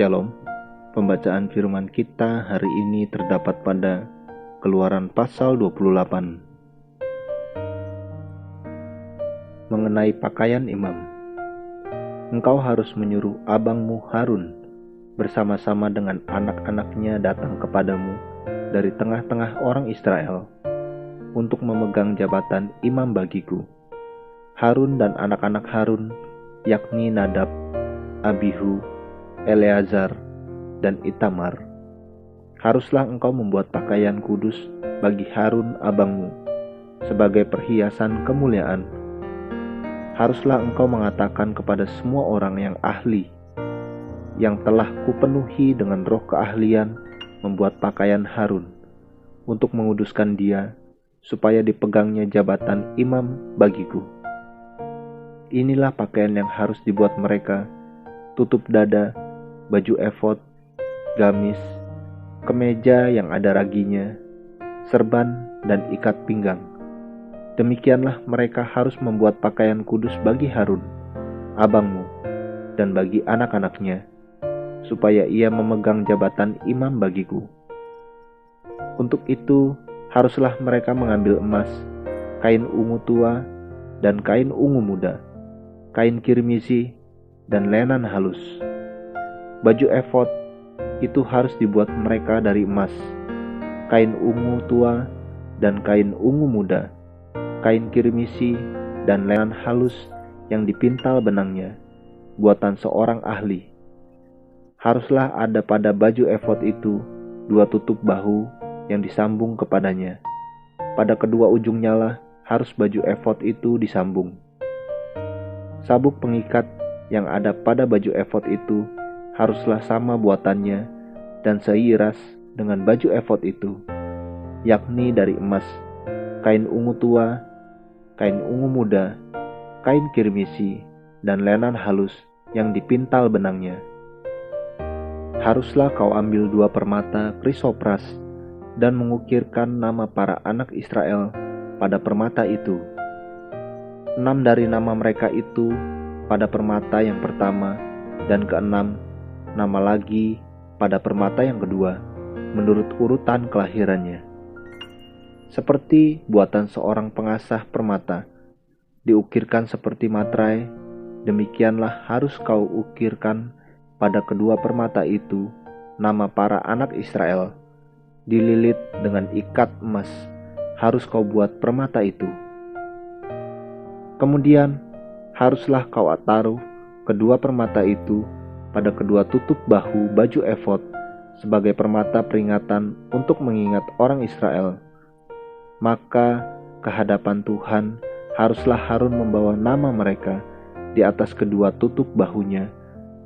Shalom. Pembacaan firman kita hari ini terdapat pada Keluaran pasal 28. Mengenai pakaian imam. Engkau harus menyuruh abangmu Harun bersama-sama dengan anak-anaknya datang kepadamu dari tengah-tengah orang Israel untuk memegang jabatan imam bagiku. Harun dan anak-anak Harun, yakni Nadab, Abihu, Eleazar, dan Itamar. Haruslah engkau membuat pakaian kudus bagi Harun abangmu sebagai perhiasan kemuliaan. Haruslah engkau mengatakan kepada semua orang yang ahli, yang telah kupenuhi dengan roh keahlian membuat pakaian Harun, untuk menguduskan dia, supaya dipegangnya jabatan imam bagiku. Inilah pakaian yang harus dibuat mereka: tutup dada, baju efod, gamis, kemeja yang ada raginya, serban, dan ikat pinggang. Demikianlah mereka harus membuat pakaian kudus bagi Harun, abangmu, dan bagi anak-anaknya, supaya ia memegang jabatan imam bagiku. Untuk itu, haruslah mereka mengambil emas, kain ungu tua, dan kain ungu muda, kain kirmizi, dan lenan halus. Baju efod itu harus dibuat mereka dari emas, kain ungu tua, dan kain ungu muda, kain kirmizi, dan lenan halus yang dipintal benangnya, buatan seorang ahli. Haruslah ada pada baju efod itu 2 tutup bahu yang disambung kepadanya. Pada kedua ujungnya lah harus baju efod itu disambung. Sabuk pengikat yang ada pada baju efod itu haruslah sama buatannya dan seiras dengan baju efod itu, yakni dari emas, kain ungu tua, kain ungu muda, kain kirmizi, dan lenan halus yang dipintal benangnya. Haruslah kau ambil 2 permata krisopras dan mengukirkan nama para anak Israel pada permata itu. 6 dari nama mereka itu pada permata yang pertama, dan ke-6 nama lagi pada permata yang kedua, menurut urutan kelahirannya. Seperti buatan seorang pengasah permata, diukirkan seperti materai, demikianlah harus kau ukirkan pada kedua permata itu nama para anak Israel, dililit dengan ikat emas, harus kau buat permata itu. Kemudian haruslah kau taruh kedua permata itu pada kedua tutup bahu baju efod sebagai permata peringatan untuk mengingat orang Israel. Maka kehadapan Tuhan haruslah Harun membawa nama mereka di atas kedua tutup bahunya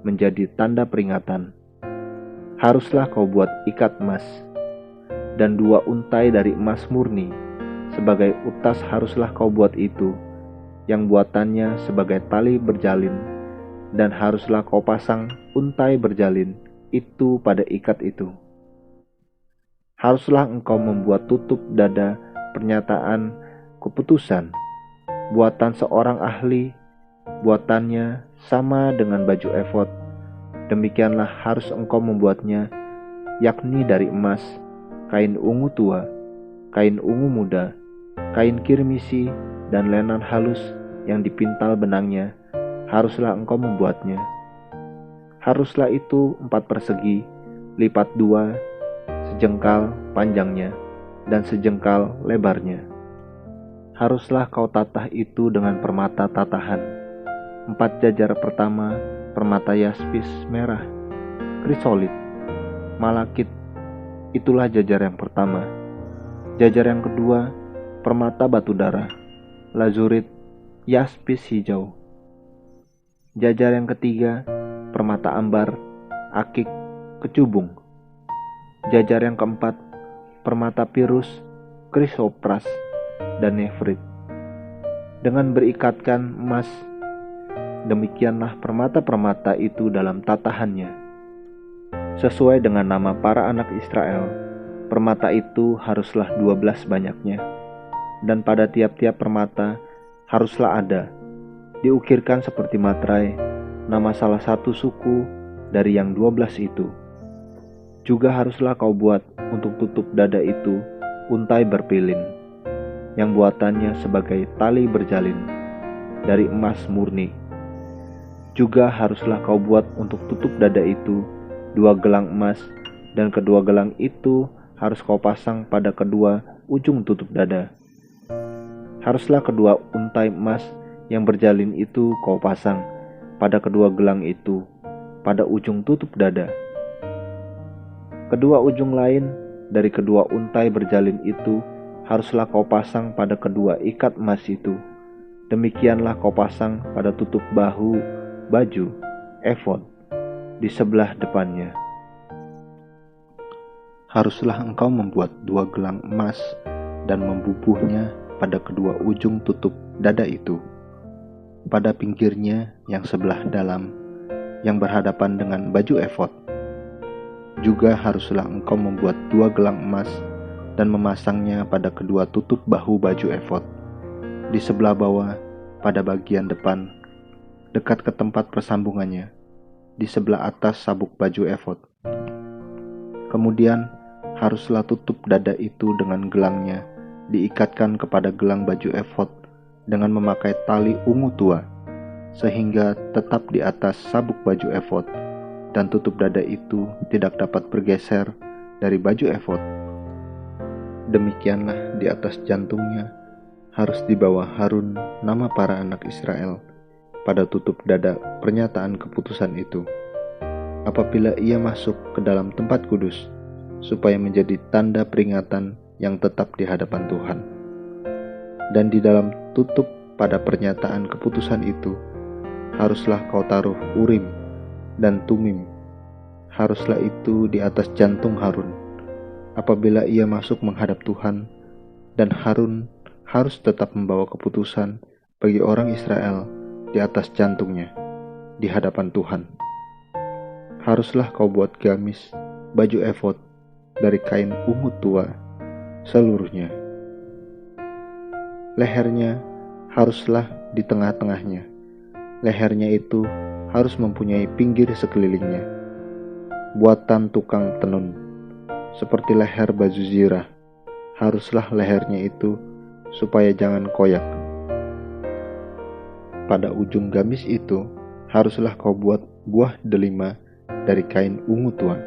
menjadi tanda peringatan. Haruslah kau buat ikat emas, dan 2 untai dari emas murni sebagai utas haruslah kau buat itu, yang buatannya sebagai tali berjalin, dan haruslah kau pasang untai berjalin itu pada ikat itu. Haruslah engkau membuat tutup dada pernyataan keputusan, buatan seorang ahli, buatannya sama dengan baju efod. Demikianlah harus engkau membuatnya, yakni dari emas, kain ungu tua, kain ungu muda, kain kirmizi, dan lenan halus yang dipintal benangnya, haruslah engkau membuatnya. Haruslah itu 4 persegi, lipat 2, sejengkal panjangnya, dan sejengkal lebarnya. Haruslah kau tatah itu dengan permata tatahan. 4 jajar pertama, permata yaspis merah, krisolit, malakit, itulah jajar yang pertama. Jajar yang kedua, permata batu darah, lazurit, yaspis hijau. Jajar yang ketiga, permata ambar, akik, kecubung. Jajar yang keempat, permata pirus, krisopras, dan nefrit. Dengan berikatkan emas, demikianlah permata-permata itu dalam tatahannya. Sesuai dengan nama para anak Israel, permata itu haruslah 12 banyaknya, dan pada tiap-tiap permata haruslah ada, diukirkan seperti materai, nama salah satu suku dari yang 12 itu. Juga haruslah kau buat untuk tutup dada itu untai berpilin, yang buatannya sebagai tali berjalin, dari emas murni. Juga haruslah kau buat untuk tutup dada itu 2 gelang emas, dan kedua gelang itu harus kau pasang pada kedua ujung tutup dada. Haruslah kedua untai emas yang berjalin itu kau pasang pada kedua gelang itu, pada ujung tutup dada. Kedua ujung lain dari kedua untai berjalin itu haruslah kau pasang pada kedua ikat emas itu. Demikianlah kau pasang pada tutup bahu baju efod di sebelah depannya. Haruslah engkau membuat 2 gelang emas dan membubuhnya pada kedua ujung tutup dada itu, pada pinggirnya yang sebelah dalam, yang berhadapan dengan baju efod. Juga haruslah engkau membuat 2 gelang emas dan memasangnya pada kedua tutup bahu baju efod, di sebelah bawah pada bagian depan, dekat ke tempat persambungannya, di sebelah atas sabuk baju efod. Kemudian haruslah tutup dada itu dengan gelangnya diikatkan kepada gelang baju efod dengan memakai tali ungu tua, sehingga tetap di atas sabuk baju efod, dan tutup dada itu tidak dapat bergeser dari baju efod. Demikianlah di atas jantungnya harus dibawa Harun nama para anak Israel pada tutup dada pernyataan keputusan itu, apabila ia masuk ke dalam tempat kudus, supaya menjadi tanda peringatan yang tetap di hadapan Tuhan. Dan di dalam tutup pada pernyataan keputusan itu haruslah kau taruh Urim dan Tumim. Haruslah itu di atas jantung Harun apabila ia masuk menghadap Tuhan, dan Harun harus tetap membawa keputusan bagi orang Israel di atas jantungnya di hadapan Tuhan. Haruslah kau buat gamis baju efod dari kain ungu tua seluruhnya. Lehernya haruslah di tengah-tengahnya. Lehernya itu harus mempunyai pinggir sekelilingnya, buatan tukang tenun, seperti leher baju zirah. Haruslah lehernya itu supaya jangan koyak. Pada ujung gamis itu haruslah kau buat buah delima dari kain ungu tua,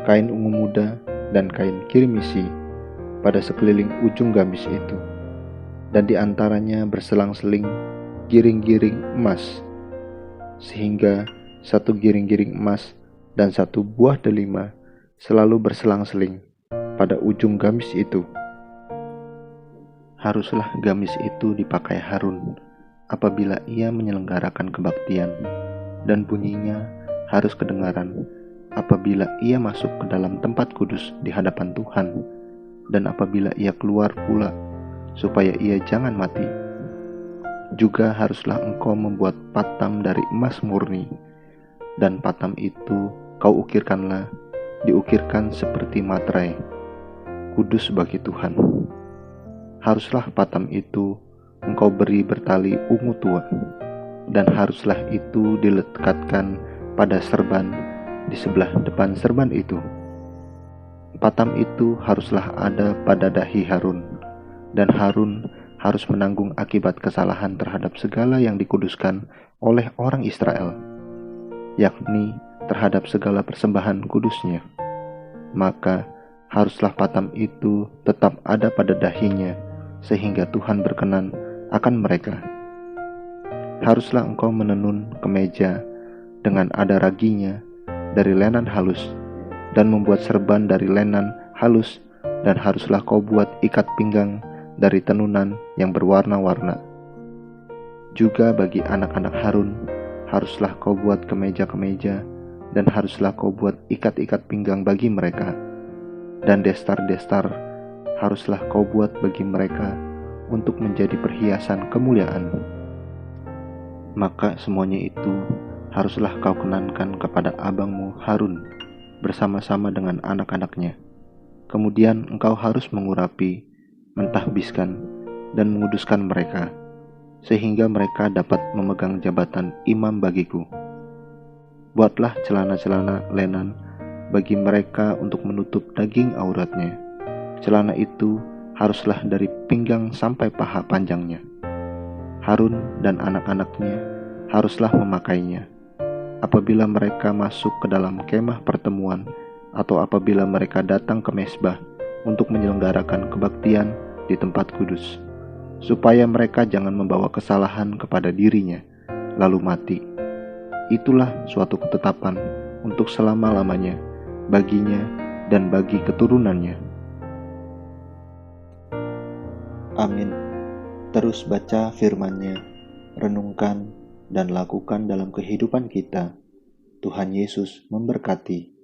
kain ungu muda, dan kain kirmisi pada sekeliling ujung gamis itu, dan di antaranya berselang-seling giring-giring emas, sehingga 1 giring-giring emas dan 1 buah delima selalu berselang-seling pada ujung gamis itu. Haruslah gamis itu dipakai Harun apabila ia menyelenggarakan kebaktian, dan bunyinya harus kedengaran apabila ia masuk ke dalam tempat kudus di hadapan Tuhan, dan apabila ia keluar pula, supaya ia jangan mati. Juga haruslah engkau membuat patam dari emas murni, dan patam itu kau ukirkanlah, diukirkan seperti materai, kudus bagi Tuhan. Haruslah patam itu engkau beri bertali ungu tua, dan haruslah itu dilekatkan pada serban di sebelah depan serban itu. Patam itu haruslah ada pada dahi Harun, dan Harun harus menanggung akibat kesalahan terhadap segala yang dikuduskan oleh orang Israel, yakni terhadap segala persembahan kudusnya. Maka haruslah patam itu tetap ada pada dahinya, sehingga Tuhan berkenan akan mereka. Haruslah engkau menenun kemeja dengan ada raginya dari lenan halus, dan membuat serban dari lenan halus, dan haruslah kau buat ikat pinggang dari tenunan yang berwarna-warna. Juga bagi anak-anak Harun haruslah kau buat kemeja-kemeja, dan haruslah kau buat ikat-ikat pinggang bagi mereka, dan destar-destar haruslah kau buat bagi mereka untuk menjadi perhiasan kemuliaan. Maka semuanya itu haruslah kau kenankan kepada abangmu Harun bersama-sama dengan anak-anaknya. Kemudian engkau harus mengurapi, mentahbiskan, dan menguduskan mereka, sehingga mereka dapat memegang jabatan imam bagiku. Buatlah celana-celana lenan bagi mereka untuk menutup daging auratnya. Celana itu haruslah dari pinggang sampai paha panjangnya. Harun dan anak-anaknya haruslah memakainya. Apabila mereka masuk ke dalam kemah pertemuan atau apabila mereka datang ke mezbah untuk menyelenggarakan kebaktian di tempat kudus, supaya mereka jangan membawa kesalahan kepada dirinya, lalu mati. Itulah suatu ketetapan untuk selama-lamanya baginya dan bagi keturunannya. Amin. Terus baca firman-Nya, renungkan dan lakukan dalam kehidupan kita. Tuhan Yesus memberkati.